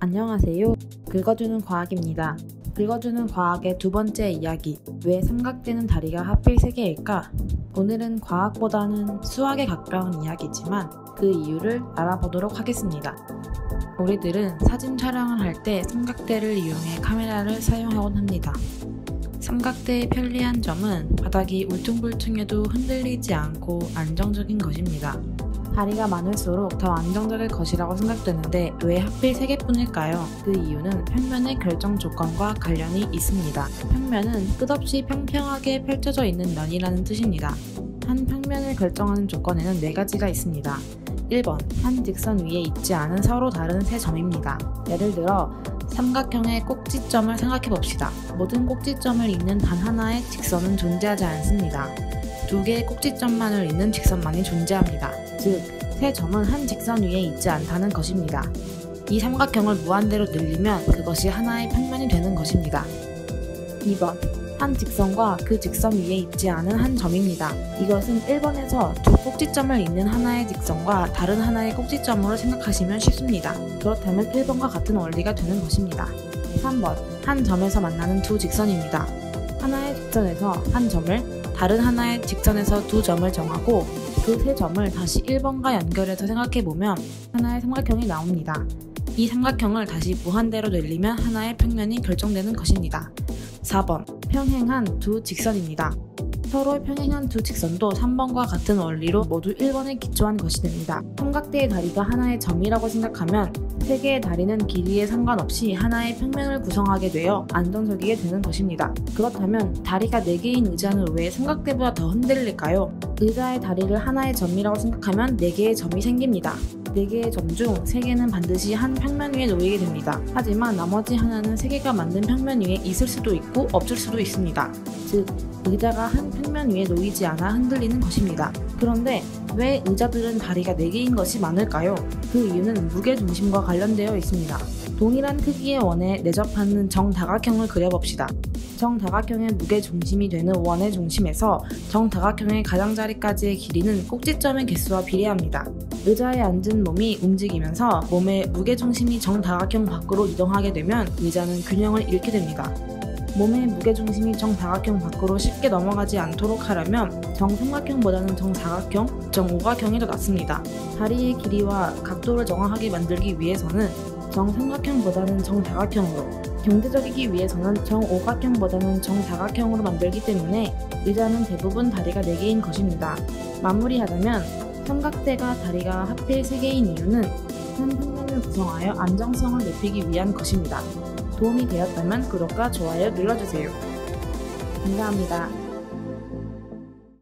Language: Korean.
안녕하세요. 긁어주는 과학입니다. 긁어주는 과학의 두 번째 이야기, 왜 삼각대는 다리가 하필 3개일까? 오늘은 과학보다는 수학에 가까운 이야기지만 그 이유를 알아보도록 하겠습니다. 우리들은 사진 촬영을 할 때 삼각대를 이용해 카메라를 사용하곤 합니다. 삼각대의 편리한 점은 바닥이 울퉁불퉁해도 흔들리지 않고 안정적인 것입니다. 다리가 많을수록 더 안정적일 것이라고 생각되는데 왜 하필 3개뿐일까요? 그 이유는 평면의 결정 조건과 관련이 있습니다. 평면은 끝없이 평평하게 펼쳐져 있는 면이라는 뜻입니다. 한 평면을 결정하는 조건에는 4가지가 있습니다. 1번, 한 직선 위에 있지 않은 서로 다른 세 점입니다. 예를 들어 삼각형의 꼭지점을 생각해봅시다. 모든 꼭지점을 잇는 단 하나의 직선은 존재하지 않습니다. 2개의 꼭지점만을 잇는 직선만이 존재합니다. 즉, 세 점은 한 직선 위에 있지 않다는 것입니다. 이 삼각형을 무한대로 늘리면 그것이 하나의 평면이 되는 것입니다. 2번, 한 직선과 그 직선 위에 있지 않은 한 점입니다. 이것은 1번에서 2 꼭지점을 잇는 하나의 직선과 다른 하나의 꼭지점으로 생각하시면 쉽습니다. 그렇다면 1번과 같은 원리가 되는 것입니다. 3번, 한 점에서 만나는 2 직선입니다. 하나의 직선에서 한 점을, 다른 하나의 직선에서 2점을 정하고 그 세 점을 다시 1번과 연결해서 생각해보면 하나의 삼각형이 나옵니다. 이 삼각형을 다시 무한대로 늘리면 하나의 평면이 결정되는 것입니다. 4번, 평행한 2 직선입니다. 서로 평행한 2 직선도 3번과 같은 원리로 모두 1번에 기초한 것이 됩니다. 삼각대의 다리가 하나의 점이라고 생각하면 3개의 다리는 길이에 상관없이 하나의 평면을 구성하게 되어 안정적이게 되는 것입니다. 그렇다면 다리가 4개인 의자는 왜 삼각대보다 더 흔들릴까요? 의자의 다리를 하나의 점이라고 생각하면 4개의 점이 생깁니다. 4개의 점 중 3개는 반드시 한 평면 위에 놓이게 됩니다. 하지만 나머지 하나는 3개가 만든 평면 위에 있을 수도 있고 없을 수도 있습니다. 즉, 의자가 한 평면 위에 놓이지 않아 흔들리는 것입니다. 그런데 왜 의자들은 다리가 4개인 것이 많을까요? 그 이유는 무게중심과 관련되어 있습니다. 동일한 크기의 원에 내접하는 정다각형을 그려봅시다. 정다각형의 무게중심이 되는 원의 중심에서 정다각형의 가장자리까지의 길이는 꼭지점의 개수와 비례합니다. 의자에 앉은 몸이 움직이면서 몸의 무게중심이 정다각형 밖으로 이동하게 되면 의자는 균형을 잃게 됩니다. 몸의 무게중심이 정다각형 밖으로 쉽게 넘어가지 않도록 하려면 정삼각형보다는 정사각형, 정오각형이 더 낫습니다. 다리의 길이와 각도를 정확하게 만들기 위해서는 정삼각형보다는 정다각형으로, 경제적이기 위해서는 정오각형보다는 정사각형으로 만들기 때문에 의자는 대부분 다리가 4개인 것입니다. 마무리하자면 삼각대가 다리가 하필 3개인 이유는 한 평면을 구성하여 안정성을 높이기 위한 것입니다. 도움이 되었다면 구독과 좋아요 눌러주세요. 감사합니다.